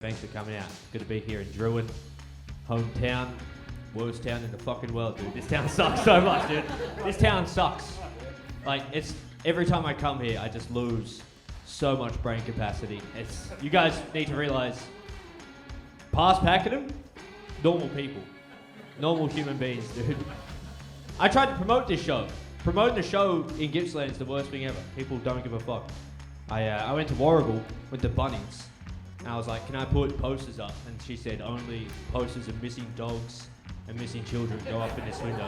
Thanks for coming out. Good to be here in Drouin, hometown, worst town in the fucking world, dude. This town sucks so much, dude. This town sucks. Like, it's every time I come here, I just lose so much brain capacity. You guys need to realize, past Pakenham, normal people, normal human beings, dude. I tried to promote this show. Promoting the show in Gippsland is the worst thing ever. People don't give a fuck. I went to Warragul with the Bunnies. And I was like, can I put posters up? And she said, only posters of missing dogs and missing children go up in this window.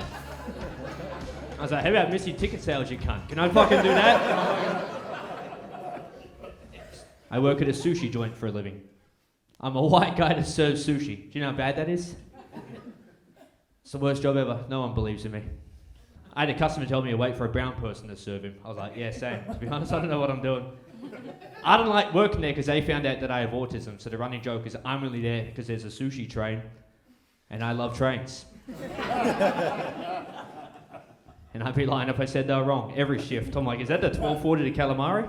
I was like, how about missing ticket sales, you cunt? Can I fucking do that? I work at a sushi joint for a living. I'm a white guy that serves sushi. Do you know how bad that is? It's the worst job ever. No one believes in me. I had a customer tell me to wait for a brown person to serve him. I was like, yeah, same. To be honest, I don't know what I'm doing. I don't like working there because they found out that I have autism. So the running joke is I'm only there because there's a sushi train and I love trains. And I'd be lying if I said they were wrong. Every shift. I'm like, is that the 1240 to Calamari?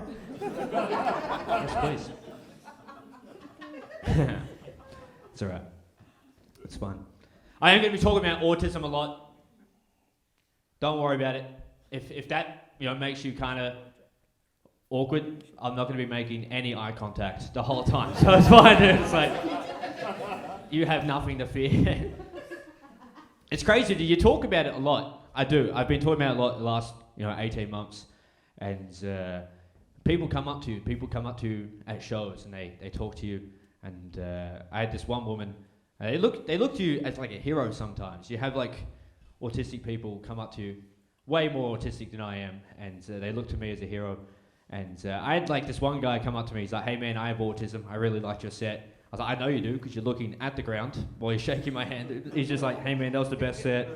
Yes, please. It's alright. It's fine. I am going to be talking about autism a lot. Don't worry about it. If that makes you kind of awkward, I'm not going to be making any eye contact the whole time. So it's fine, dude. It's like, you have nothing to fear. It's crazy. You talk about it a lot. I do. I've been talking about it a lot the last 18 months. And people come up to you at shows and they talk to you. And I had this one woman. They look to you as like a hero sometimes. You have like autistic people come up to you, way more autistic than I am, and they look to me as a hero. And I had like this one guy come up to me. He's like, "Hey man, I have autism. I really liked your set." I was like, "I know you do because you're looking at the ground while you're shaking my hand." He's just like, "Hey man, that was the best set.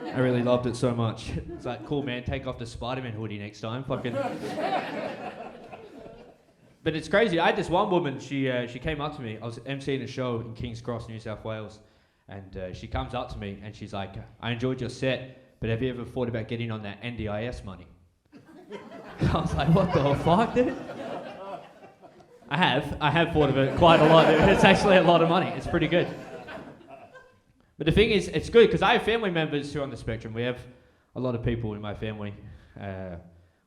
I really loved it so much." It's like, "Cool man, take off the Spider-Man hoodie next time." Fucking. But it's crazy. I had this one woman. She came up to me. I was emceeing a show in King's Cross, New South Wales, and she comes up to me and she's like, "I enjoyed your set, but have you ever thought about getting on that NDIS money?" I was like, what the fuck, dude? I have thought of it quite a lot, dude. It's actually a lot of money. It's pretty good. But the thing is, it's good because I have family members who are on the spectrum. We have a lot of people in my family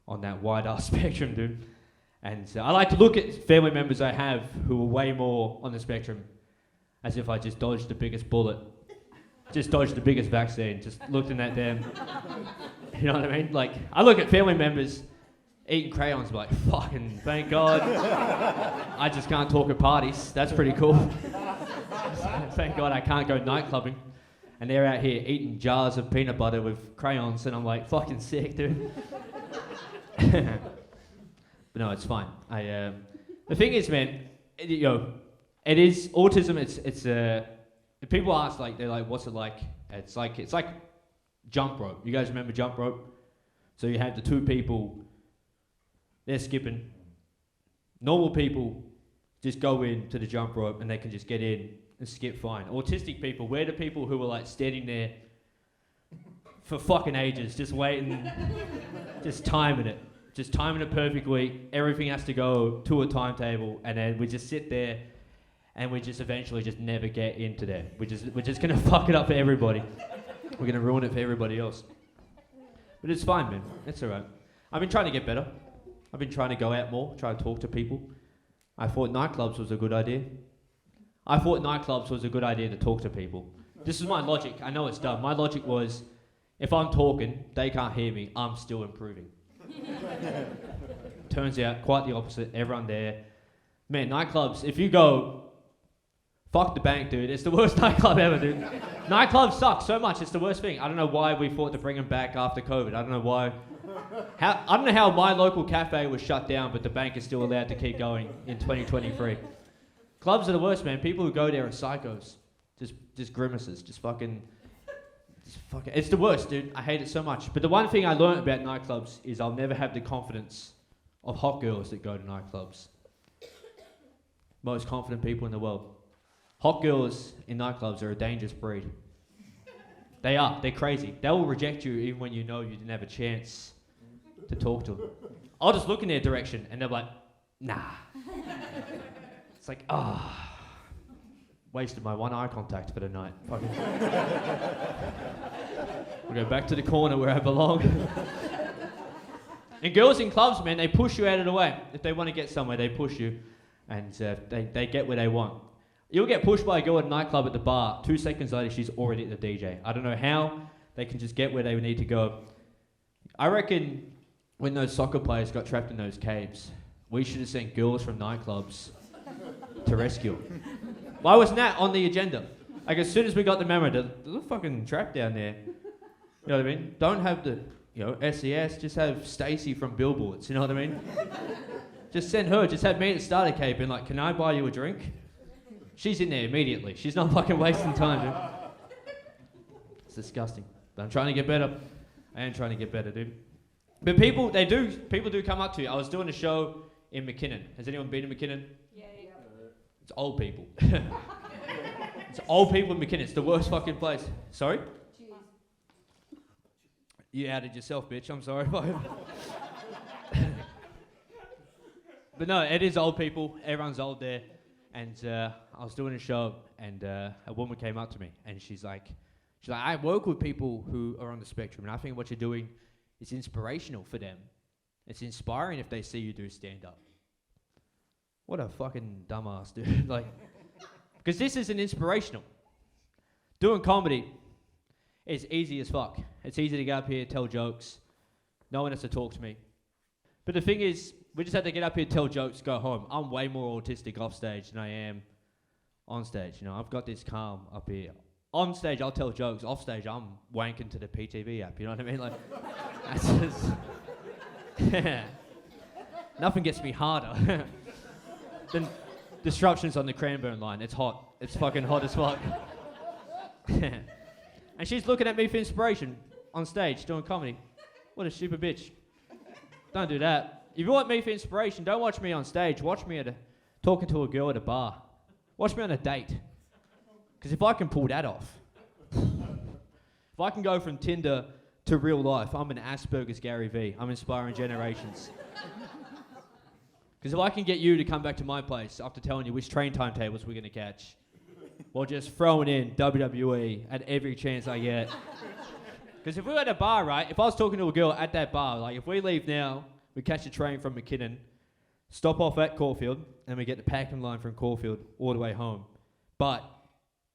on that wide-ass spectrum, dude. And I like to look at family members I have who are way more on the spectrum as if I just dodged the biggest bullet. Just dodged the biggest vaccine. Just looking at them. You know what I mean? Like, I look at family members eating crayons and be like, fucking, thank God. I just can't talk at parties. That's pretty cool. Thank God I can't go nightclubbing. And they're out here eating jars of peanut butter with crayons, and I'm like, fucking sick, dude. But no, it's fine. The thing is, man, it is autism. It's people ask, like, they're like, what's it like? It's like jump rope. You guys remember jump rope? So you have the two people, they're skipping. Normal people just go in to the jump rope and they can just get in and skip fine. Autistic people, we're the people who are like standing there for fucking ages, just waiting, just timing it perfectly. Everything has to go to a timetable, and then we just sit there and we just eventually just never get into there. We're just gonna fuck it up for everybody. We're gonna ruin it for everybody else. But it's fine, man. It's alright. I've been trying to get better. I've been trying to go out more, try to talk to people. I thought nightclubs was a good idea. I thought nightclubs was a good idea to talk to people. This is my logic. I know it's dumb. My logic was, if I'm talking, they can't hear me, I'm still improving. Turns out, quite the opposite. Everyone there. Man, nightclubs, if you go, fuck the bank, dude. It's the worst nightclub ever, dude. Nightclubs suck so much. It's the worst thing. I don't know why we thought to bring them back after COVID. I don't know why. I don't know how my local cafe was shut down, but the bank is still allowed to keep going in 2023. Clubs are the worst, man. People who go there are psychos. Just grimaces. Just fucking. It's the worst, dude. I hate it so much. But the one thing I learned about nightclubs is I'll never have the confidence of hot girls that go to nightclubs. Most confident people in the world. Hot girls in nightclubs are a dangerous breed. They are. They're crazy. They will reject you even when you know you didn't have a chance to talk to them. I'll just look in their direction and they're like, nah. It's like, wasted my one eye contact for the night. Fucking. We'll go back to the corner where I belong. And girls in clubs, man, they push you out of the way. If they want to get somewhere, they push you, and they get where they want. You'll get pushed by a girl at a nightclub at the bar. 2 seconds later, she's already at the DJ. I don't know how they can just get where they need to go. I reckon when those soccer players got trapped in those caves, we should have sent girls from nightclubs to rescue them. Why wasn't that on the agenda? Like, as soon as we got the memo, there's a fucking trap down there. You know what I mean? Don't have the, SES, just have Stacey from Billboards, you know what I mean? Just send her, just have me at the starter cave being like, can I buy you a drink? She's in there immediately. She's not fucking wasting time, dude. It's disgusting. But I'm trying to get better. I am trying to get better, dude. But people do come up to you. I was doing a show in McKinnon. Has anyone been to McKinnon? Yeah. It's old people. It's old people in McKinnon. It's the worst fucking place. Sorry? Cheers. You outed yourself, bitch. I'm sorry. But no, it is old people. Everyone's old there. And I was doing a show, and a woman came up to me, and she's like, I work with people who are on the spectrum, and I think what you're doing is inspirational for them. It's inspiring if they see you do stand-up. What a fucking dumbass, dude. Because this isn't inspirational. Doing comedy is easy as fuck. It's easy to get up here, tell jokes. No one has to talk to me. But the thing is, we just have to get up here, tell jokes, go home. I'm way more autistic off stage than I am on stage. I've got this calm up here. On stage, I'll tell jokes. Off stage, I'm wanking to the PTV app. You know what I mean? That's just... Nothing gets me harder than disruptions on the Cranbourne line. It's hot. It's fucking hot as fuck. And she's looking at me for inspiration on stage doing comedy. What a stupid bitch. Don't do that. If you want me for inspiration, don't watch me on stage. Watch me talking to a girl at a bar. Watch me on a date. Because if I can pull that off, if I can go from Tinder to real life, I'm an Asperger's Gary V. I'm inspiring generations. Because if I can get you to come back to my place after telling you which train timetables we're going to catch, while just throwing in WWE at every chance I get. Because if we were at a bar, right, if I was talking to a girl at that bar, if we leave now, we catch a train from McKinnon, stop off at Caulfield, and we get the packing line from Caulfield all the way home. But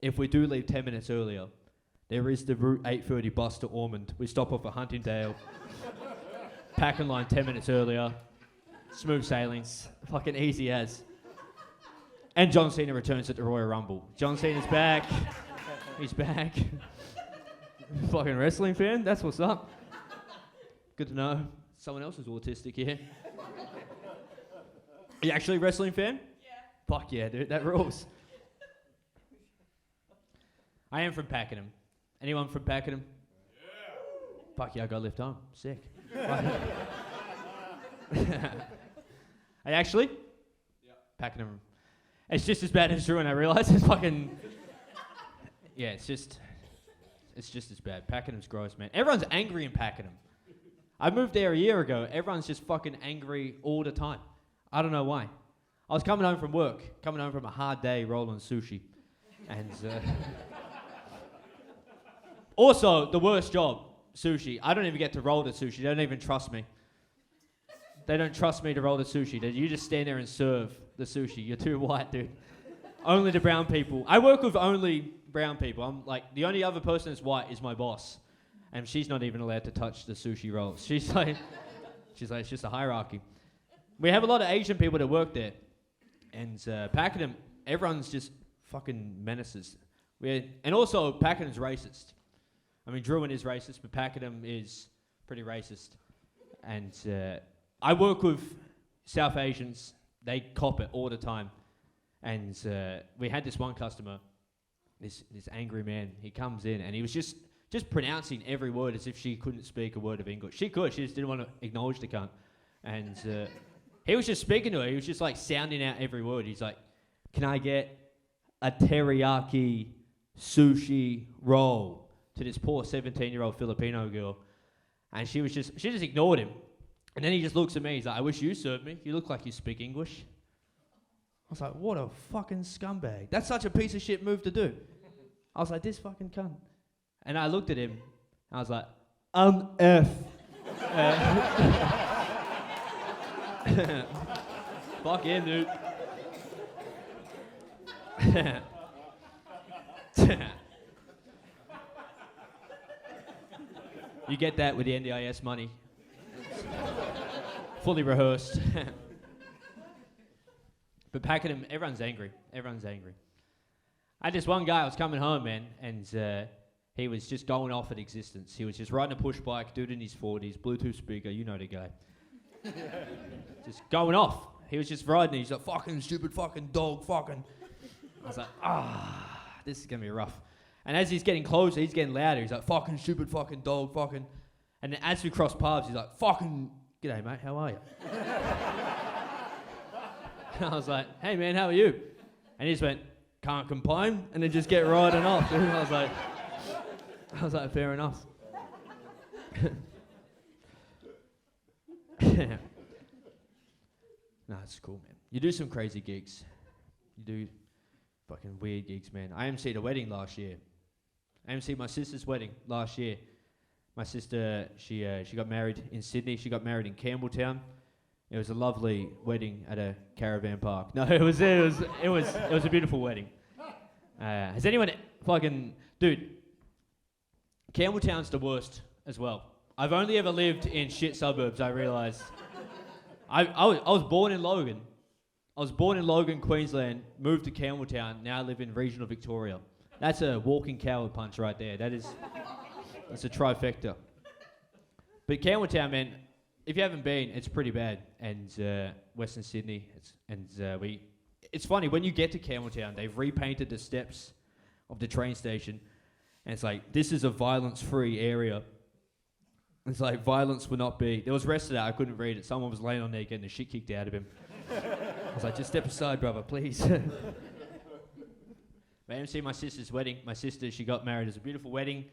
if we do leave 10 minutes earlier, there is the Route 830 bus to Ormond. We stop off at Huntingdale, packing line 10 minutes earlier, smooth sailings, fucking easy as. And John Cena returns at the Royal Rumble. John Cena's back. He's back. Fucking wrestling fan? That's what's up. Good to know. Someone else is autistic here. Are you actually a wrestling fan? Yeah. Fuck yeah, dude. That rules. I am from Pakenham. Anyone from Pakenham? Yeah. Fuck yeah, I got lift home. Sick. I actually? Yeah. Pakenham. It's just as bad as Drouin, I realise. It's fucking... Yeah, it's just as bad. Pakenham's gross, man. Everyone's angry in Pakenham. I moved there a year ago. Everyone's just fucking angry all the time. I don't know why. I was coming home from a hard day rolling sushi. And also, the worst job, sushi. I don't even get to roll the sushi. They don't even trust me. They don't trust me to roll the sushi. You just stand there and serve the sushi. You're too white, dude. Only the brown people. I work with only brown people. I'm the only other person that's white is my boss. And she's not even allowed to touch the sushi rolls. She's like, it's just a hierarchy. We have a lot of Asian people that work there. And Pakenham, everyone's just fucking menaces. And also, Pakenham's racist. I mean, Drouin is racist, but Pakenham is pretty racist. And I work with South Asians. They cop it all the time. And we had this one customer, this angry man. He comes in, and he was just pronouncing every word as if she couldn't speak a word of English. She could, she just didn't want to acknowledge the cunt. And he was just speaking to her. He was just sounding out every word. He's like, can I get a teriyaki sushi roll to this poor 17-year-old Filipino girl? And she just ignored him. And then he just looks at me. He's like, I wish you served me. You look like you speak English. was like, what a fucking scumbag. That's such a piece of shit move to do. I was like, this fucking cunt. And I looked at him, and I was like, F. Fuck him, dude. You get that with the NDIS money. Fully rehearsed. But Pakenham, everyone's angry. Everyone's angry. I had this one guy, I was coming home, man, and he was just going off at existence. He was just riding a push bike, dude in his 40s, Bluetooth speaker, you know the guy. Just going off. He was just riding, he's like, fucking stupid fucking dog, fucking. I was like, this is going to be rough. And as he's getting closer, he's getting louder. He's like, fucking stupid fucking dog, fucking. And then as we cross paths, he's like, fucking, g'day mate, how are you? And I was like, hey man, how are you? And he just went, can't complain, and then just get riding off. And I was like, fair enough. No, it's cool, man. You do some crazy gigs. You do fucking weird gigs, man. I emceed a wedding last year. I emceed my sister's wedding last year. My sister, she got married in Sydney. She got married in Campbelltown. It was a lovely wedding at a caravan park. No, it was a beautiful wedding. Has anyone fucking, dude? Campbelltown's the worst as well. I've only ever lived in shit suburbs. I realised. I was born in Logan. I was born in Logan, Queensland. Moved to Campbelltown. Now I live in regional Victoria. That's a walking coward punch right there. That's a trifecta. But Campbelltown, man, if you haven't been, it's pretty bad. And Western Sydney, it's funny, when you get to Campbelltown, they've repainted the steps of the train station. And it's like, this is a violence-free area. It's like, violence will not be. There was rest of that, I couldn't read it. Someone was laying on there getting the shit kicked out of him. I was like, just step aside, brother, please. I MC my sister's wedding. My sister, she got married. It was a beautiful wedding.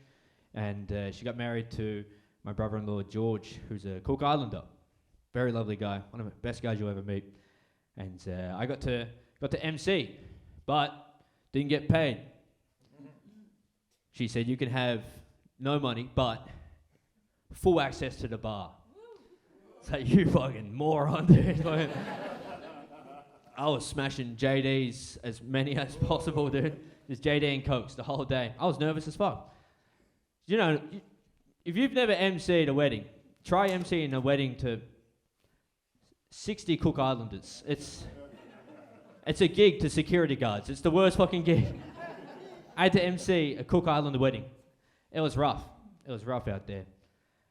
And she got married to my brother-in-law, George, who's a Cook Islander. Very lovely guy. One of the best guys you'll ever meet. And I got to MC, but didn't get paid. She said, you can have no money, but full access to the bar. It's like, you fucking moron, dude. I was smashing JDs as many as possible, dude. Just JD and Cokes the whole day. I was nervous as fuck. You know, if you've never MC'd a wedding, try MCing a wedding to 60 Cook Islanders. It's a gig to security guards. It's the worst fucking gig. I had to MC a Cook Islander wedding. It was rough. It was rough out there.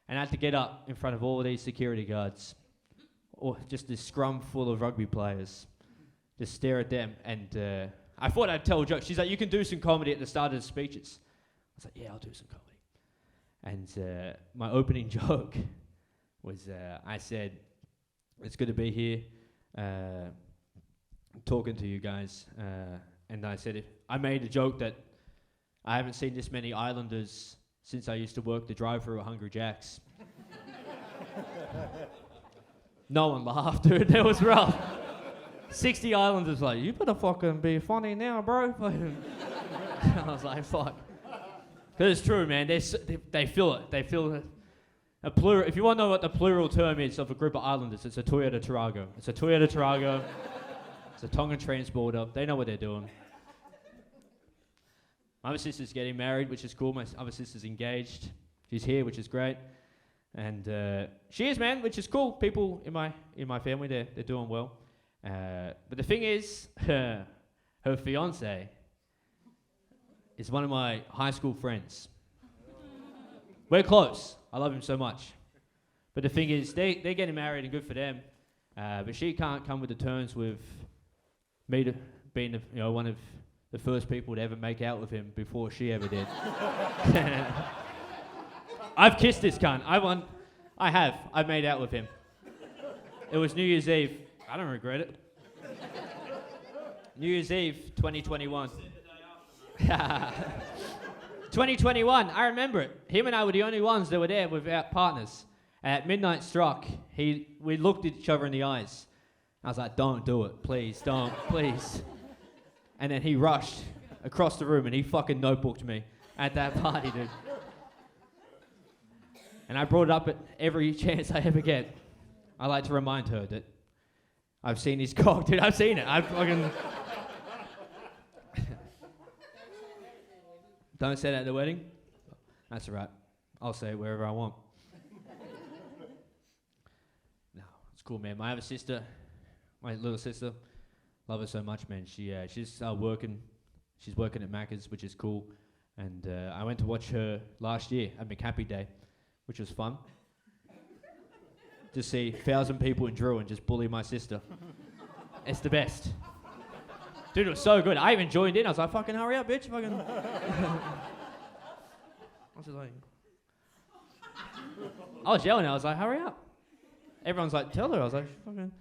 And I had to get up in front of all these security guards, or just this scrum full of rugby players, just stare at them. And I thought I'd tell a joke. She's like, you can do some comedy at the start of the speeches. I was like, yeah, I'll do some comedy. And my opening joke was, I said, it's good to be here, talking to you guys. And I said, I made a joke that I haven't seen this many Islanders since I used to work the drive-thru at Hungry Jack's. No one laughed, dude. That was rough. 60 Islanders like, you better fucking be funny now, bro. I was like, fuck. Because it's true, man. They feel it. They feel it. A plural. If you want to know what the plural term is of a group of Islanders, it's a Toyota Tarago. It's a Toyota Tarago. It's a Tongan transporter. They know what they're doing. My other sister's getting married, which is cool. My other sister's engaged. She's here, which is great. And she is, man, which is cool. People in my family, they're doing well. But the thing is, her fiance is one of my high school friends. We're close. I love him so much. But the thing is, they're getting married and good for them. But she can't come with the terms with me being one of the first people to ever make out with him before she ever did. I've kissed this cunt. I've made out with him. It was New Year's Eve. I don't regret it. New Year's Eve, 2021. 2021, I remember it. Him and I were the only ones that were there without partners. At midnight struck, we looked at each other in the eyes, I was like, don't do it, please, don't, please. And then he rushed across the room and he fucking notebooked me at that party, dude. And I brought it up at every chance I ever get. I like to remind her that I've seen his cock, dude. I've seen it. I fucking... Don't say that at the wedding? That's all right. I'll say it wherever I want. No, it's cool, man. I have a sister, my little sister. Love her so much, man. She's working. She's working at Macca's, which is cool. And I went to watch her last year at McHappy Day, which was fun. To see 1,000 people in Drouin just bully my sister. It's the best. Dude, it was so good. I even joined in. I was like, fucking hurry up, bitch. Fucking... I was yelling. I was like, hurry up. Everyone's like, tell her. I was like, fucking...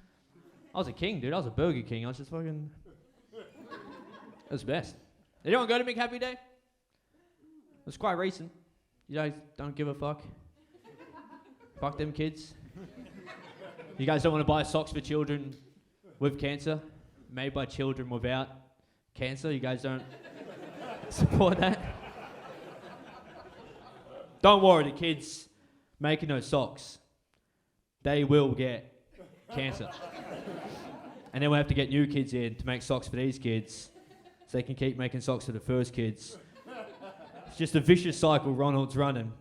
I was a king, dude. I was a Burger King. I was just fucking... It was the best. Did anyone go to McHappy Day? It was quite recent. You guys don't give a fuck? Fuck them kids. You guys don't want to buy socks for children with cancer, made by children without cancer? You guys don't support that? Don't worry, the kids making those socks, they will get cancer. And then we'll have to get new kids in to make socks for these kids so they can keep making socks for the first kids. It's just a vicious cycle Ronald's running.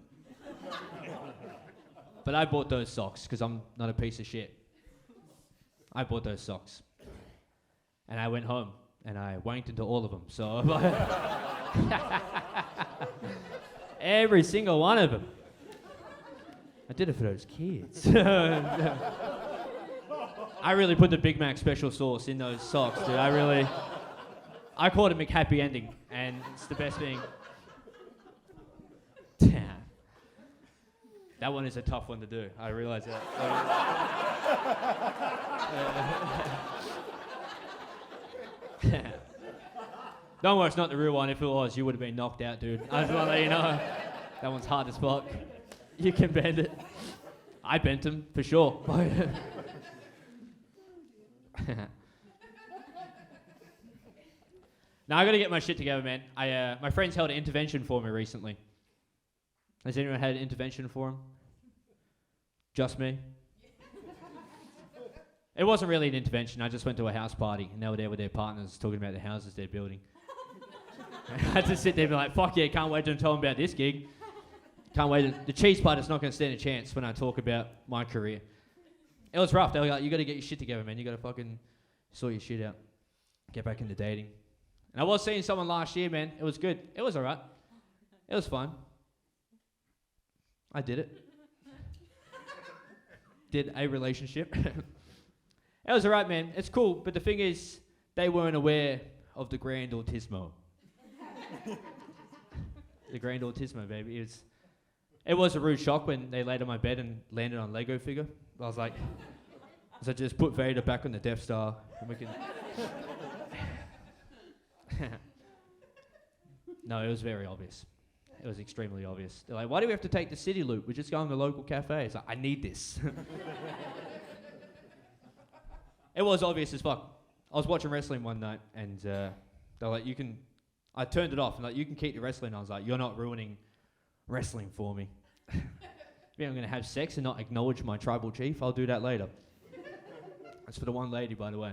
But I bought those socks because I'm not a piece of shit. I bought those socks. And I went home and I wanked into all of them. So every single one of them. I did it for those kids. I really put the Big Mac special sauce in those socks, dude. I called it McHappy ending, and it's the best thing. That one is a tough one to do. I realise that. Don't worry, it's not the real one. If it was, you would have been knocked out, dude. I just want to let you know. That one's hard as fuck. You can bend it. I bent him, for sure. Now I got to get my shit together, man. My friends held an intervention for me recently. Has anyone had an intervention for him? Just me? It wasn't really an intervention. I just went to a house party and they were there with their partners talking about the houses they're building. I had to sit there and be like, fuck yeah, can't wait to tell them about this gig. Can't wait. The cheese part is not going to stand a chance when I talk about my career. It was rough. They were like, you got to get your shit together, man. You got to fucking sort your shit out. Get back into dating. And I was seeing someone last year, man. It was good. It was all right. It was fun. I did it. Did a relationship. It was all right, man. It's cool. But the thing is, they weren't aware of the grand autismo. The grand autismo, baby. It was a rude shock when they laid on my bed and landed on a Lego figure. I was like, so just put Vader back on the Death Star and we can... No, it was very obvious. It was extremely obvious. They're like, why do we have to take the city loop? We're just going to the local cafe. It's like, I need this. It was obvious as fuck. I was watching wrestling one night and they're like, I turned it off and like, you can keep the wrestling. I was like, you're not ruining wrestling for me. If I'm going to have sex and not acknowledge my tribal chief, I'll do that later. That's for the one lady, by the way.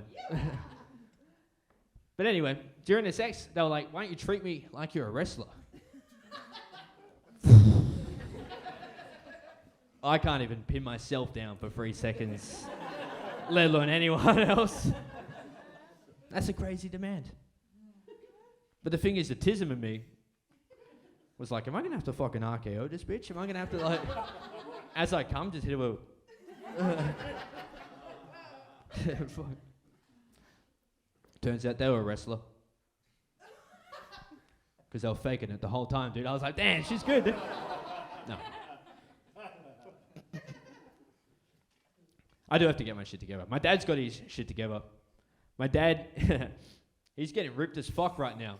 But anyway, during the sex, they were like, why don't you treat me like you're a wrestler? I can't even pin myself down for 3 seconds, let alone anyone else. That's a crazy demand. But the thing is, the autism in me was like, am I going to have to fucking RKO this bitch? Am I going to have to, like, as I come, just hit her with... Turns out they were a wrestler. Because they were faking it the whole time, dude. I was like, damn, she's good, dude. No. I do have to get my shit together. My dad's got his shit together. My dad, he's getting ripped as fuck right now.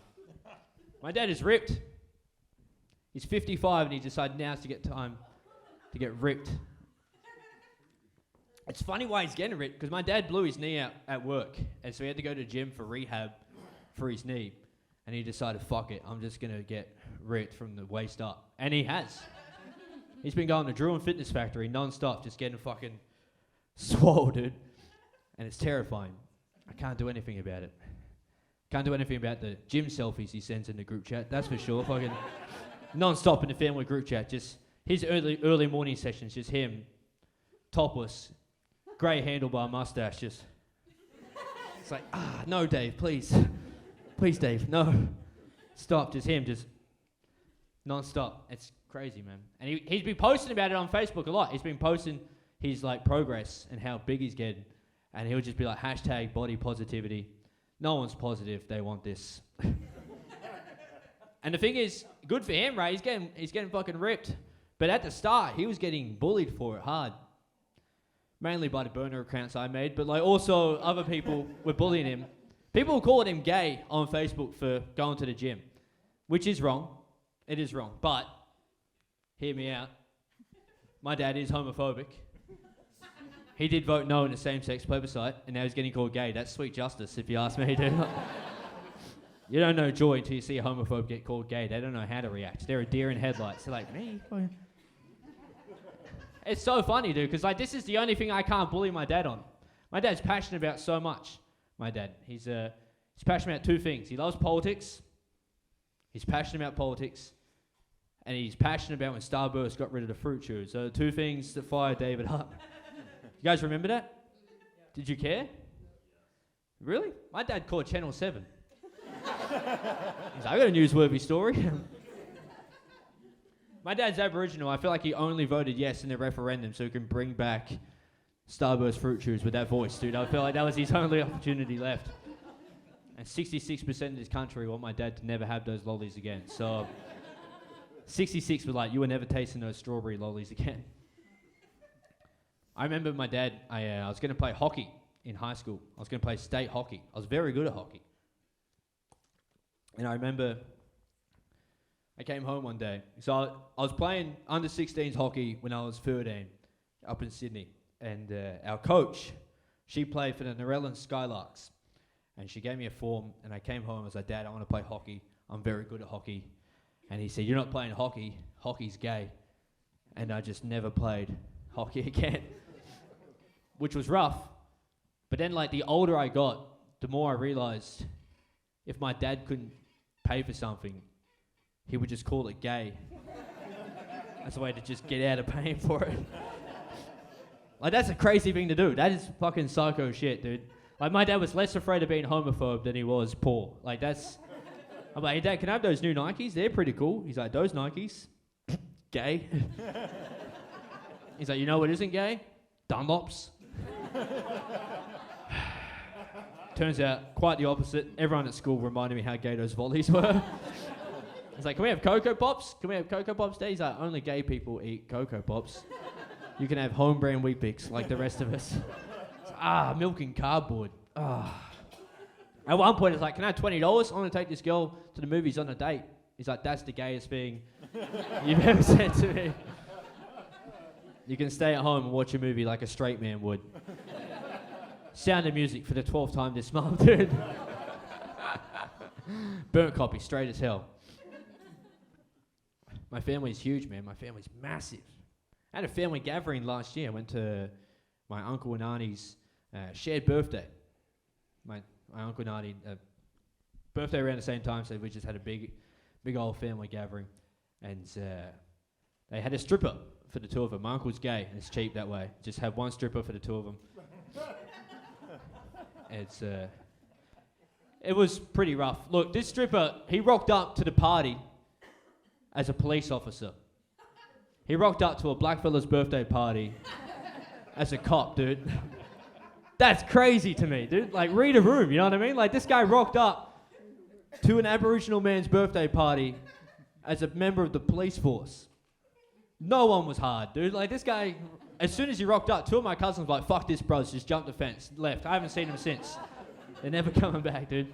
My dad is ripped. He's 55 and he decided now's to get time to get ripped. It's funny why he's getting ripped, because my dad blew his knee out at work, and so he had to go to the gym for rehab for his knee, and he decided, fuck it, I'm just going to get ripped from the waist up. And he has. He's been going to Drouin Fitness Factory non-stop, just getting fucking swole, dude. And it's terrifying. I can't do anything about it. Can't do anything about the gym selfies he sends in the group chat, that's for sure. Fucking non-stop in the family group chat, just his early morning sessions, just him, topless, grey handlebar mustache, just... It's like, no, Dave, please. Please, Dave, no. Stop, just him, just non-stop. It's crazy, man. And he's been posting about it on Facebook a lot. He's been posting his, like, progress and how big he's getting. And he'll just be like, hashtag body positivity. No one's positive, they want this. And the thing is, good for him, right? He's getting fucking ripped. But at the start, he was getting bullied for it hard. Mainly by the burner accounts I made, but like also other people were bullying him. People were calling him gay on Facebook for going to the gym, which is wrong. It is wrong. But, hear me out, my dad is homophobic. He did vote no in the same-sex plebiscite, and now he's getting called gay. That's sweet justice, if you ask me, dude. You don't know joy until you see a homophobe get called gay. They don't know how to react. They're a deer in headlights. They're like, me? It's so funny, dude, because like this is the only thing I can't bully my dad on. My dad's passionate about so much. My dad, he's passionate about two things. He loves politics. He's passionate about politics, and he's passionate about when Starburst got rid of the fruit chews. So the two things that fired David up. You guys remember that? Did you care? Really? My dad called Channel 7. He's like, I got a newsworthy story. My dad's Aboriginal. I feel like he only voted yes in the referendum so he can bring back Starburst fruit chews with that voice, dude. I feel like that was his only opportunity left. And 66% of this country want my dad to never have those lollies again. So 66 were like, you were never tasting those strawberry lollies again. I remember my dad, I was going to play hockey in high school. I was going to play state hockey. I was very good at hockey. And I remember I came home one day. So I was playing under 16s hockey when I was 13 up in Sydney. And our coach, she played for the Narellan Skylarks. And she gave me a form, and I came home. I was like, Dad, I want to play hockey. I'm very good at hockey. And he said, you're not playing hockey. Hockey's gay. And I just never played hockey again, which was rough. But then, like, the older I got, the more I realized if my dad couldn't pay for something, he would just call it gay. That's a way to just get out of paying for it. Like, that's a crazy thing to do. That is fucking psycho shit, dude. Like, my dad was less afraid of being homophobe than he was poor. Like, that's... I'm like, hey, Dad, can I have those new Nikes? They're pretty cool. He's like, those Nikes? Gay? He's like, you know what isn't gay? Dunlops. Turns out, quite the opposite. Everyone at school reminded me how gay those volleys were. He's like, can we have Cocoa Pops? Can we have Cocoa Pops, Dad? He's like, only gay people eat Cocoa Pops. You can have home brand Wheat Bix like the rest of us. Milk and cardboard. At one point, it's like, can I have $20? I want to take this girl to the movies on a date. He's like, that's the gayest thing you've ever said to me. You can stay at home and watch a movie like a straight man would. Sound of Music for the 12th time this month, dude. Burnt copy, straight as hell. My family's huge, man. My family's massive. I had a family gathering last year. I went to my uncle and auntie's shared birthday. My uncle and auntie, birthday around the same time, so we just had a big old family gathering. And they had a stripper for the two of them. My uncle's gay, and it's cheap that way. Just have one stripper for the two of them. It was pretty rough. Look, this stripper, he rocked up to the party as a police officer. He rocked up to a blackfella's birthday party as a cop, dude. That's crazy to me, dude. Like, read a room, you know what I mean? Like, this guy rocked up to an Aboriginal man's birthday party as a member of the police force. No one was hard, dude. Like, this guy, as soon as he rocked up, two of my cousins were like, fuck this, bros, just jumped the fence, left. I haven't seen him since. They're never coming back, dude.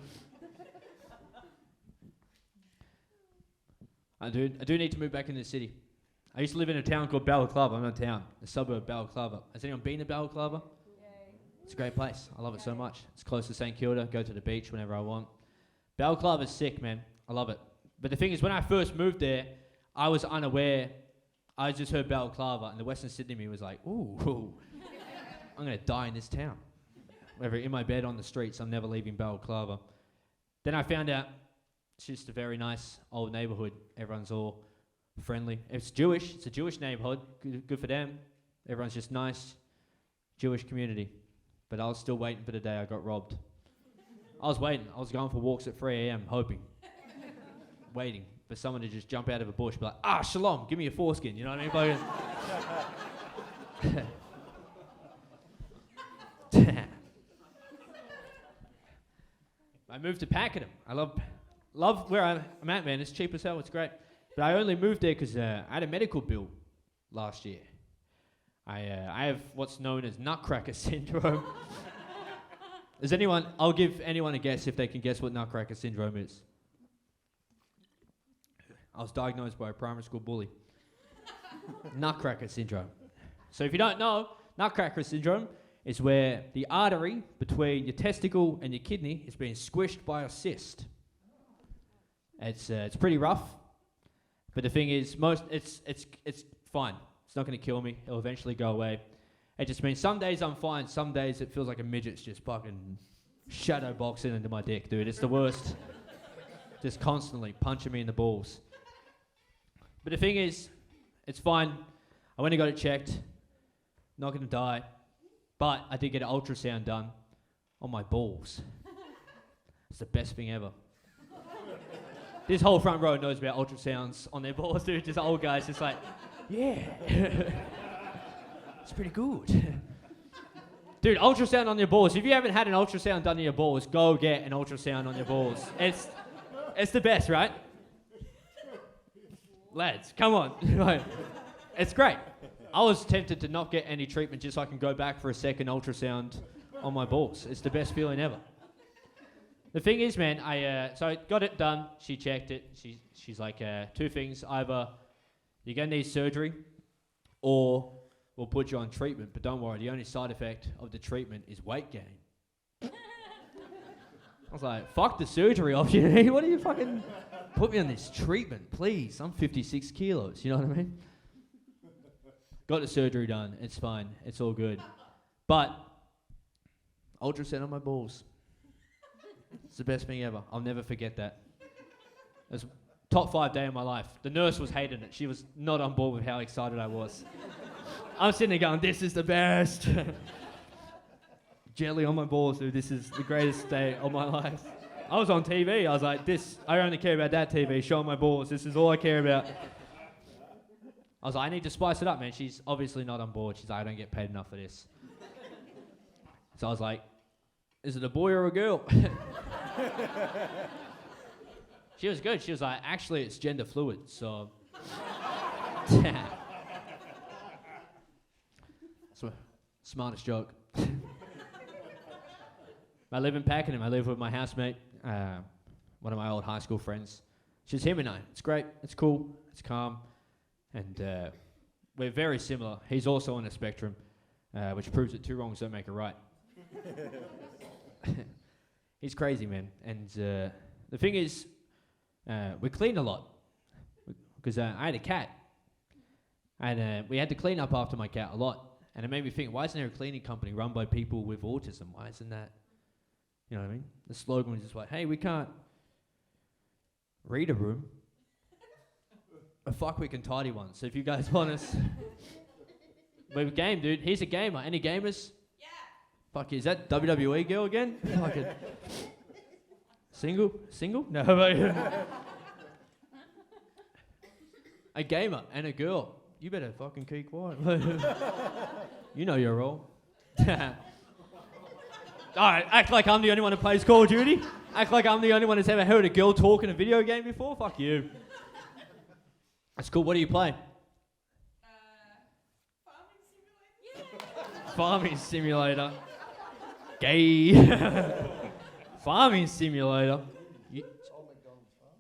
I do need to move back into the city. I used to live in a town called Balaclava. I'm not a town, a suburb of Balaclava. Has anyone been to Balaclava? It's a great place. I love it so much. It's close to St Kilda. Go to the beach whenever I want. Balaclava is sick, man. I love it. But the thing is, when I first moved there, I was unaware. I just heard Balaclava, and the Western Sydney me was like, ooh, I'm going to die in this town. Whether in my bed, on the streets, I'm never leaving Balaclava. Then I found out it's just a very nice old neighborhood. Everyone's all friendly. It's Jewish. It's a Jewish neighborhood. Good for them. Everyone's just nice. Jewish community. But I was still waiting for the day I got robbed. I was waiting. I was going for walks at 3 a.m. hoping. Waiting for someone to just jump out of a bush, be like, shalom, give me a foreskin. You know what I mean? I moved to Pakenham. I love where I'm at, man. It's cheap as hell. It's great. But I only moved there because I had a medical bill last year. I have what's known as nutcracker syndrome. I'll give anyone a guess if they can guess what nutcracker syndrome is. I was diagnosed by a primary school bully. Nutcracker syndrome. So if you don't know, nutcracker syndrome is where the artery between your testicle and your kidney is being squished by a cyst. It's pretty rough, but the thing is, it's fine. It's not going to kill me. It'll eventually go away. It just means some days I'm fine. Some days it feels like a midget's just fucking shadow boxing into my dick, dude. It's the worst. Just constantly punching me in the balls. But the thing is, it's fine. I went and got it checked. Not going to die. But I did get an ultrasound done on my balls. It's the best thing ever. This whole front row knows about ultrasounds on their balls, dude. Just old guys just like, yeah. It's pretty good. Dude, ultrasound on your balls. If you haven't had an ultrasound done on your balls, go get an ultrasound on your balls. It's the best, right? Lads, come on. It's great. I was tempted to not get any treatment just so I can go back for a second ultrasound on my balls. It's the best feeling ever. The thing is, man, so I got it done. She checked it. She's like, two things. Either you're going to need surgery or we'll put you on treatment. But don't worry, the only side effect of the treatment is weight gain. I was like, fuck the surgery option. What do you fucking put me on this treatment, please? I'm 56 kilos, you know what I mean? Got the surgery done. It's fine. It's all good. But ultrasound on my balls. It's the best thing ever. I'll never forget that. It was top 5 day of my life. The nurse was hating it. She was not on board with how excited I was. I'm sitting there going, this is the best. Jelly on my balls, dude. This is the greatest day of my life. I was on TV. I was like, I only care about that TV. Showing my balls. This is all I care about. I was like, I need to spice it up, man. She's obviously not on board. She's like, I don't get paid enough for this. So I was like, is it a boy or a girl? She was good. She was like, actually, it's gender fluid, so. Smartest joke. I live in Pakenham. I live with my housemate, one of my old high school friends. She's him and I. It's great. It's cool. It's calm. And we're very similar. He's also on the spectrum, which proves that 2 wrongs don't make a right. He's crazy, man. And the thing is, we clean a lot. Because I had a cat. And we had to clean up after my cat a lot. And it made me think, why isn't there a cleaning company run by people with autism? Why isn't that, you know what I mean? The slogan was just like, hey, we can't read a room. But fuck, we can tidy one. So if you guys want us, we're game, dude. He's a gamer. Any gamers? Yeah. Fuck, is that WWE girl again? Fucking single? No. A gamer and a girl. You better fucking keep quiet. You know your role. Alright, act like I'm the only one who plays Call of Duty. Act like I'm the only one who's ever heard a girl talk in a video game before. Fuck you. That's cool. What do you play? Farming simulator. Gay. Farming simulator.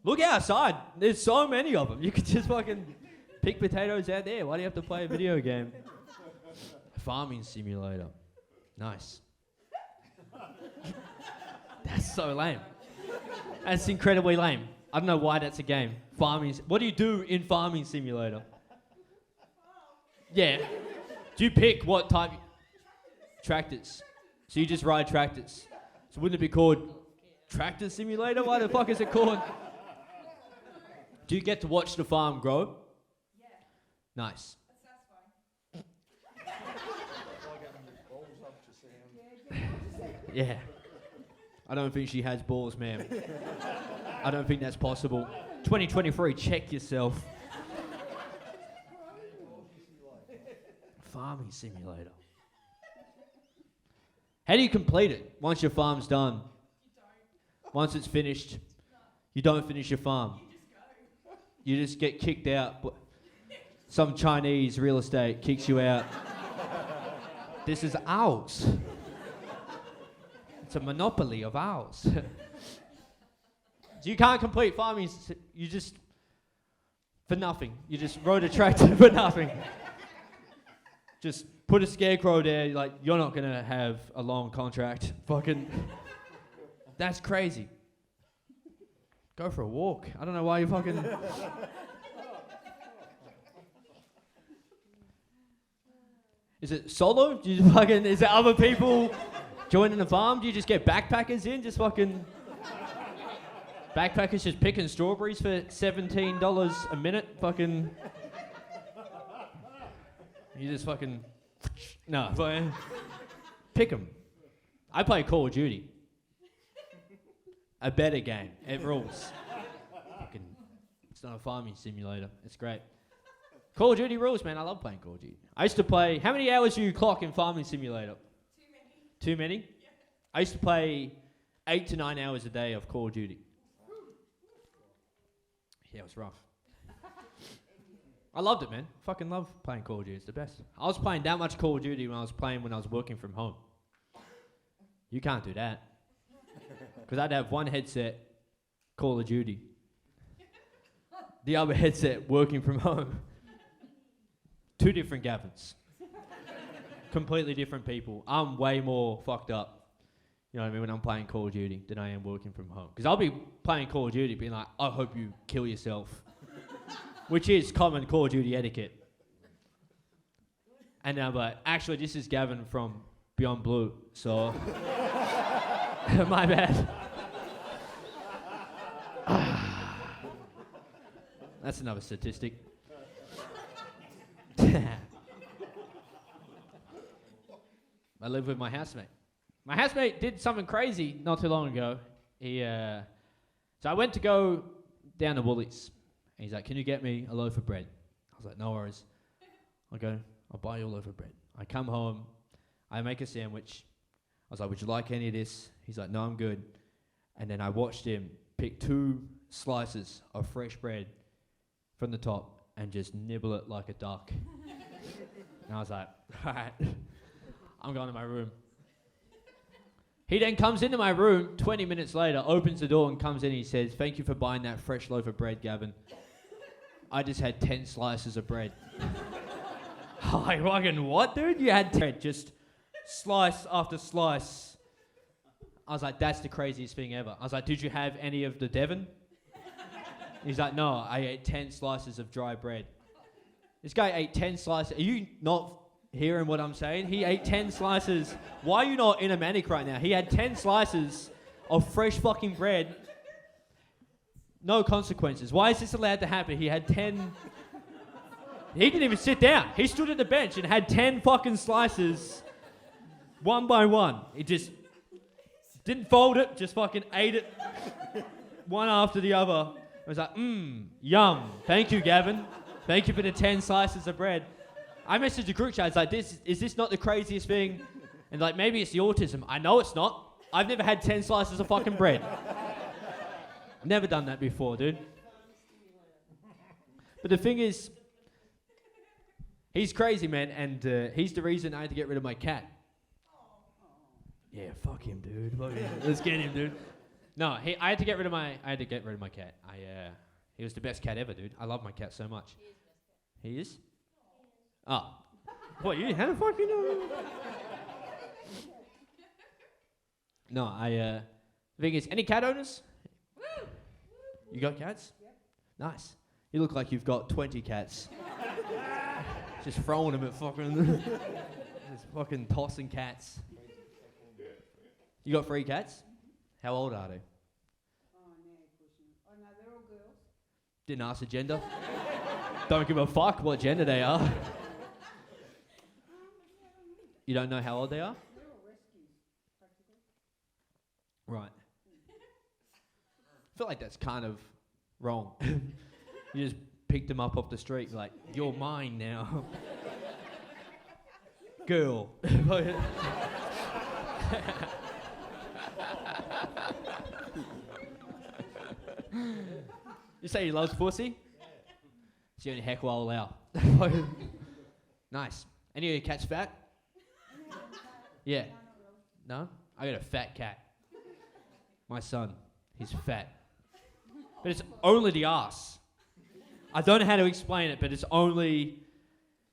Look outside. There's so many of them. You could just fucking pick potatoes out there. Why do you have to play a video game? Farming simulator. Nice. That's so lame. That's incredibly lame. I don't know why that's a game. Farming. What do you do in farming simulator? Yeah. Do you pick what type? Tractors. So you just ride tractors. So wouldn't it be called Tractor Simulator? Why the fuck is it called? Do you get to watch the farm grow? Yeah. Nice. That's Yeah. I don't think she has balls, ma'am. I don't think that's possible. 2023, check yourself. Farming simulator. How do you complete it once your farm's done? You don't. Once it's finished, you don't finish your farm. You just go. You just get kicked out. Some Chinese real estate kicks you out. This is ours. It's a monopoly of ours. So you can't complete farming. You just, for nothing. You just rode a tractor for nothing. Just put a scarecrow there, like, you're not going to have a long contract. Fucking, that's crazy. Go for a walk. I don't know why you fucking... Is it solo? Do you fucking, is there other people joining the farm? Do you just get backpackers in? Just fucking... Backpackers just picking strawberries for $17 a minute? Fucking... You just fucking... No, fucking... Pick them. I play Call of Duty. A better game. It rules. Fucking... It's not a farming simulator. It's great. Call of Duty rules, man. I love playing Call of Duty. I used to play... How many hours do you clock in farming simulator? Too many. Too many? Yeah. I used to play 8 to 9 hours a day of Call of Duty. Yeah, it was rough. I loved it, man. Fucking love playing Call of Duty. It's the best. I was playing that much Call of Duty when I was working from home. You can't do that. Because I'd have one headset, Call of Duty. The other headset, working from home. 2 different Gavins. Completely different people. I'm way more fucked up, you know what I mean, when I'm playing Call of Duty than I am working from home. Because I'll be playing Call of Duty being like, I hope you kill yourself. Which is common Call of Duty etiquette. And I'm like, actually, this is Gavin from Beyond Blue, so... My bad. That's another statistic. I live with my housemate. My housemate did something crazy not too long ago. So I went to go down to Woolies. And he's like, can you get me a loaf of bread? I was like, no worries. I'll buy you a loaf of bread. I come home. I make a sandwich. I was like, would you like any of this? He's like, no, I'm good. And then I watched him pick 2 slices of fresh bread from the top and just nibble it like a duck. And I was like, all right, I'm going to my room. He then comes into my room 20 minutes later, opens the door and comes in. He says, thank you for buying that fresh loaf of bread, Gavin. I just had 10 slices of bread. I'm like, fucking what, dude? You had 10, just slice after slice. I was like, that's the craziest thing ever. I was like, did you have any of the Devon? He's like, no, I ate 10 slices of dry bread. This guy ate 10 slices. Are you not hearing what I'm saying? He ate 10 slices. Why are you not in a manic right now? He had 10 slices of fresh fucking bread. No consequences. Why is this allowed to happen? He had 10... He didn't even sit down. He stood at the bench and had 10 fucking slices, one by one. He just didn't fold it, just fucking ate it, one after the other. I was like, yum. Thank you, Gavin. Thank you for the 10 slices of bread. I messaged the group chat. I was like, is this not the craziest thing? And like, maybe it's the autism. I know it's not. I've never had 10 slices of fucking bread. Never done that before, dude. But the thing is, he's crazy, man, and he's the reason I had to get rid of my cat. Yeah, fuck him, dude. Fuck him. Let's get him, dude. No, I had to get rid of my cat. He was the best cat ever, dude. I love my cat so much. He is? Oh. What, you how the fuck you know? No, the thing is, any cat owners? You got cats? Yep. Nice. You look like you've got 20 cats. Just throwing them at fucking... just fucking tossing cats. You got 3 cats? How old are they? Oh, now you're pushing it. Oh, no, they're all girls. Didn't ask the gender. Don't give a fuck what gender they are. You don't know how old they are? They're all rescues, practically. Right. I feel like that's kind of wrong. You just picked them up off the street, like, you're mine now. Girl. You say he loves pussy? It's the only heckle I'll allow. Nice. Any of your cats fat? Yeah. No? I got a fat cat. My son, he's fat. But it's only the ass. I don't know how to explain it, but it's only...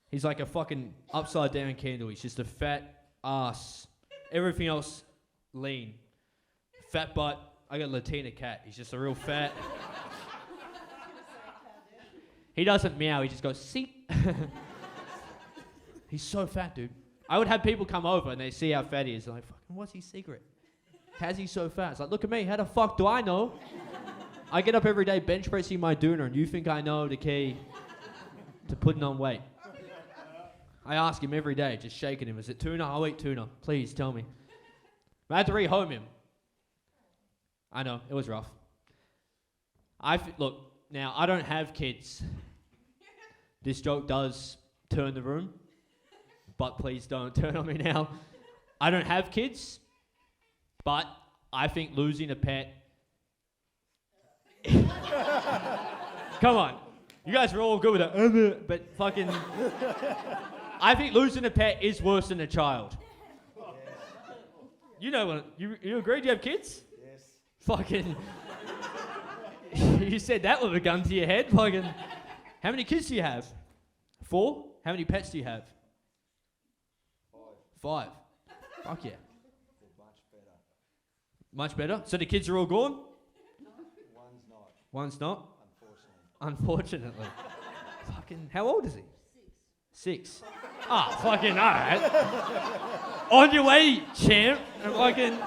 He's like a fucking upside down candle. He's just a fat ass. Everything else, lean. Fat butt. I got a Latina cat. He's just a real fat... He doesn't meow, he just goes, see. He's so fat, dude. I would have people come over and they see how fat he is. They're like, fucking, what's his secret? How's he so fat? It's like, look at me, how the fuck do I know? I get up every day bench pressing my doona and you think I know the key to putting on weight. I ask him every day, just shaking him, is it tuna? I'll eat tuna. Please, tell me. I had to rehome him. I know, it was rough. Look, now, I don't have kids. This joke does turn the room, but please don't turn on me now. I don't have kids, but I think losing a pet... Come on. You guys are all good with it, but fucking... I think losing a pet is worse than a child. You know what? You agree? Do you have kids? Yes. Fucking... You said that with a gun to your head. Fucking... How many kids do you have? 4? How many pets do you have? 5. Fuck yeah. Much better. Much better? So the kids are all gone? One's not, One's not? unfortunately. Unfortunately. Fucking... How old is he? 6. Ah, fucking alright. On your way, champ. And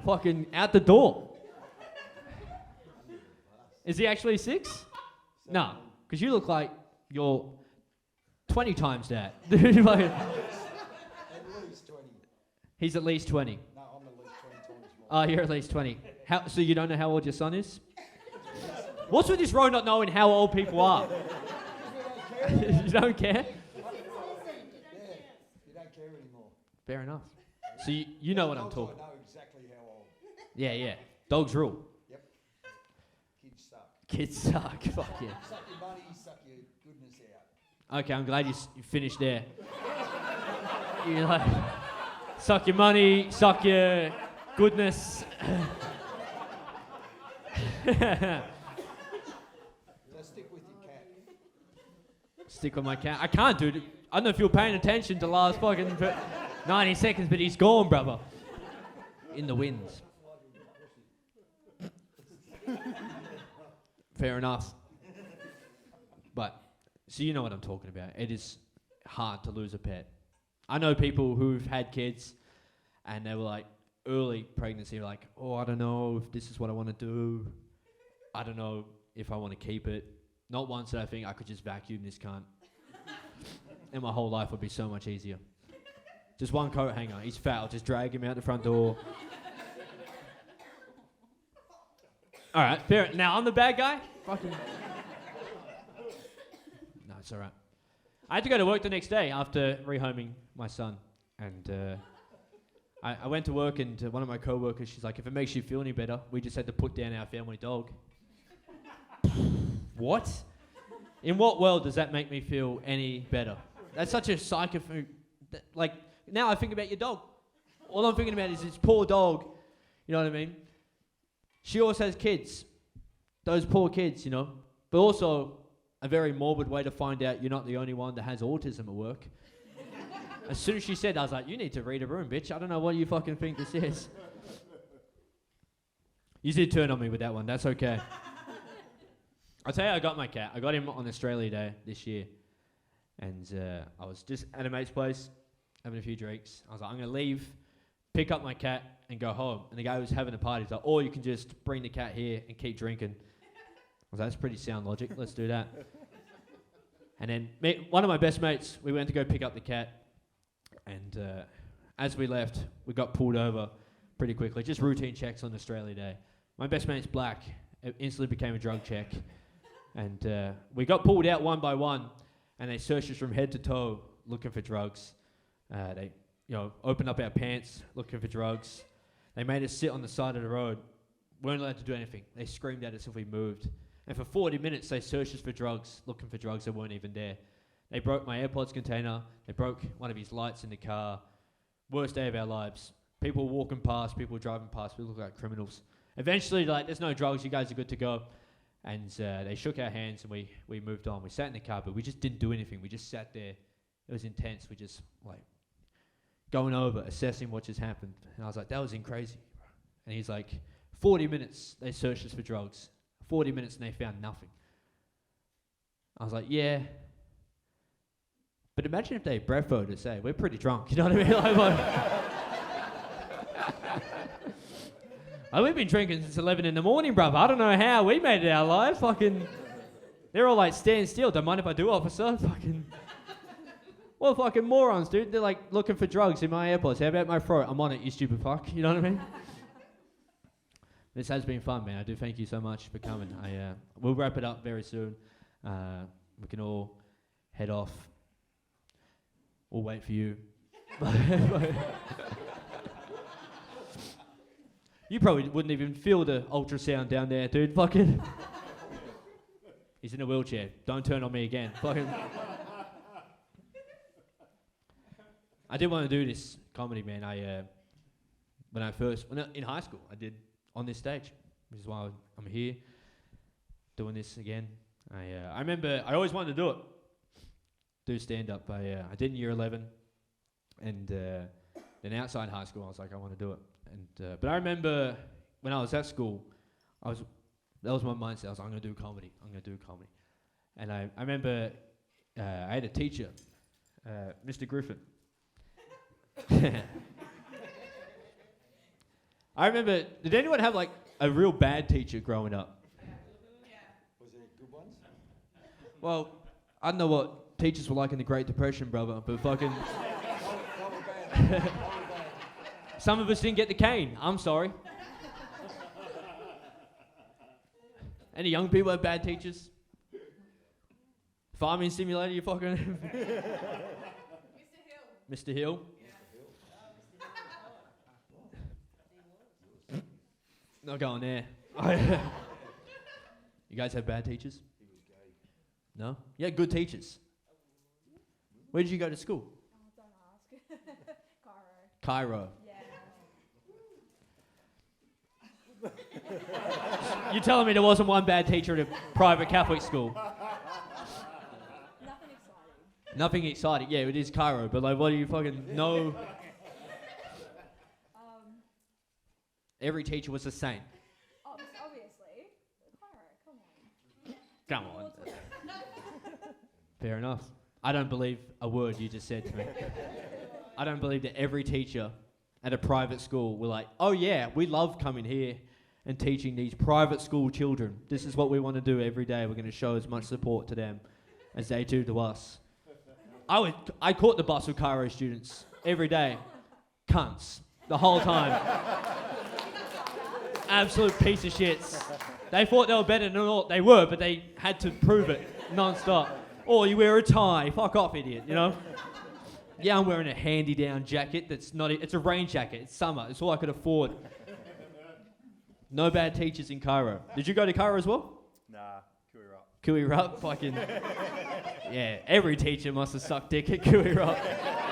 fucking out the door. Is he actually 6? No, because you look like you're 20 times that. At least 20. He's at least 20. No, I'm at least 20 times more. Oh, you're at least 20. So you don't know how old your son is? What's with this row not knowing how old people are? You don't care? Yeah, you don't care anymore. Fair enough. So you know what I'm talking. I know exactly how old. Yeah. Dogs rule. Yep. Kids suck. Kids suck. Fuck yeah. Suck your money, suck your goodness out. Okay, I'm glad you finished there. You're like, suck your money, suck your goodness. So stick with your cat. Stick with my cat. I can't, dude. I don't know if you were paying attention to last fucking 90 seconds, but he's gone, brother. In the winds. Fair enough. But, so you know what I'm talking about. It is hard to lose a pet. I know people who've had kids and they were like, early pregnancy, like, oh, I don't know if this is what I want to do. I don't know if I want to keep it. Not once did I think I could just vacuum this cunt. And my whole life would be so much easier. Just one coat hanger. He's fat. I'll just drag him out the front door. All right, fair. Now I'm the bad guy? Fucking... No, it's all right. I had to go to work the next day after rehoming my son. And I went to work and one of my co-workers, she's like, if it makes you feel any better, we just had to put down our family dog. What? In what world does that make me feel any better? That's such a psycho... Like, now I think about your dog. All I'm thinking about is this poor dog. You know what I mean? She also has kids. Those poor kids, you know. But also, a very morbid way to find out you're not the only one that has autism at work. As soon as she said, I was like, you need to read a room, bitch. I don't know what you fucking think this is. You did turn on me with that one. That's okay. I'll tell you, I got my cat. I got him on Australia Day this year. And I was just at a mate's place, having a few drinks. I was like, I'm going to leave, pick up my cat, and go home. And the guy who was having a party was like, or you can just bring the cat here and keep drinking. I was like, that's pretty sound logic. Let's do that. And then one of my best mates, we went to go pick up the cat. And as we left, we got pulled over pretty quickly. Just routine checks on Australia Day. My best mate's black. It instantly became a drug check. And we got pulled out one by one. And they searched us from head to toe looking for drugs. They opened up our pants looking for drugs. They made us sit on the side of the road. Weren't allowed to do anything. They screamed at us if we moved. And for 40 minutes, they searched us for drugs, looking for drugs that weren't even there. They broke my AirPods container. They broke one of his lights in the car. Worst day of our lives. People walking past, people driving past. We look like criminals. Eventually, there's no drugs. You guys are good to go. And they shook our hands and we moved on. We sat in the car, but we just didn't do anything. We just sat there. It was intense. We just going over, assessing what just happened. And I was like, that was crazy. And he's like, 40 minutes they searched us for drugs. 40 minutes and they found nothing. I was like, yeah. But imagine if they breathed us, we're pretty drunk. You know what I mean? We've been drinking since 11 in the morning, bruv. I don't know how we made it out alive. Fucking, they're all like, stand still. Don't mind if I do, officer. Fucking, well, fucking morons, dude. They're like looking for drugs in my AirPods. How about my throat? I'm on it, you stupid fuck. You know what I mean? This has been fun, man. I do thank you so much for coming. We'll wrap it up very soon. We can all head off. We'll wait for you. You probably wouldn't even feel the ultrasound down there, dude. Fucking. He's in a wheelchair. Don't turn on me again. Fucking. I did want to do this comedy, man. In high school, I did on this stage, which is why I'm here doing this again. I remember I always wanted to do stand up. I did in year 11, and then outside high school, I was like, I want to do it. And but I remember when I was at school, that was my mindset. I was like, I'm going to do comedy. And I remember I had a teacher, Mr. Griffin. I remember, did anyone have a real bad teacher growing up? Yeah. Was there good ones? Well, I don't know what teachers were like in the Great Depression, brother, but fucking... Some of us didn't get the cane. I'm sorry. Any young people have bad teachers? Farming simulator, you fucking... Mr. Hill? Not going there. You guys have bad teachers? He was gay. No? You had good teachers. Where did you go to school? Don't ask. Cairo. Cairo. Yeah. You're telling me there wasn't one bad teacher at a private Catholic school? Nothing exciting. Nothing exciting. Yeah, it is Cairo, but what do you fucking know? Every teacher was a saint. Obviously. Cairo, come on. Come on. Fair enough. I don't believe a word you just said to me. I don't believe that every teacher at a private school were like, oh yeah, we love coming here and teaching these private school children. This is what we want to do every day. We're going to show as much support to them as they do to us. I caught the bus with Cairo students every day. Cunts. The whole time. Absolute piece of shits. They thought they were better than what they were, but they had to prove it non-stop. Or you wear a tie. Fuck off, idiot, you know? Yeah, I'm wearing a handy-down jacket that's not... It's a rain jacket. It's summer. It's all I could afford. No bad teachers in Cairo. Did you go to Cairo as well? Nah, Kui Rup. Kui Rup? Fucking... Yeah, every teacher must have sucked dick at Kui Rup. Yeah.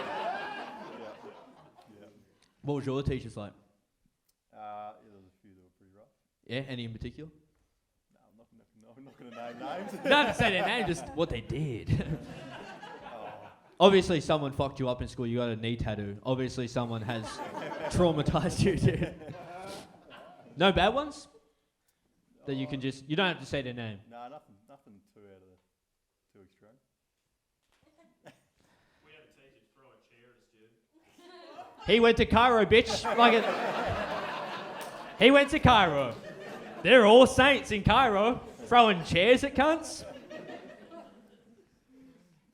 What was your teachers like? Yeah, there was a few that were pretty rough. Yeah, any in particular? No, I'm not going to name names. Not to say their name, just what they did. Obviously, someone fucked you up in school. You got a knee tattoo. Obviously, someone has traumatized you, dude. No bad ones? That you can just... You don't have to say their name. No, nothing too out of the... Too extreme. We had a teacher throw a chair at a student. He went to Cairo, bitch. He went to Cairo. They're all saints in Cairo. Throwing chairs at cunts.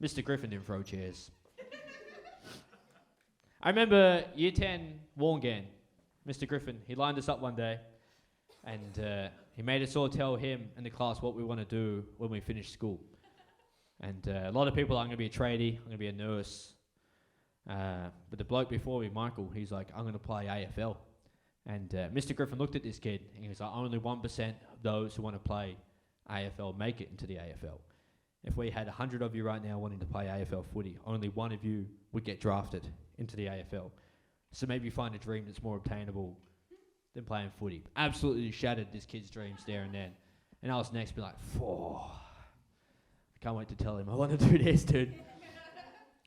Mr. Griffin didn't throw chairs. I remember year 10 Warngan. Mr. Griffin, he lined us up one day and he made us all tell him and the class what we want to do when we finish school. And a lot of people are going to be a tradie, I'm going to be a nurse. But the bloke before me, Michael, he's like, I'm going to play AFL. And Mr. Griffin looked at this kid and he was like, only 1% of those who want to play AFL make it into the AFL. If we had 100 of you right now wanting to play AFL footy, only one of you would get drafted into the AFL. So maybe find a dream that's more obtainable than playing footy. Absolutely shattered this kid's dreams there and then. And I was next to be like, I can't wait to tell him I want to do this, dude.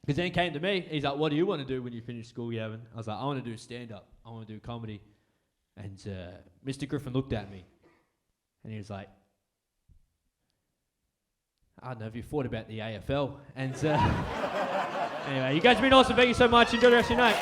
Because then he came to me, he's like, what do you want to do when you finish school, Gavin? I was like, I want to do stand-up. I want to do comedy. And Mr. Griffin looked at me and he was like, I don't know if you thought about the AFL. And anyway, you guys have been awesome. Thank you so much. Enjoy the rest of your night.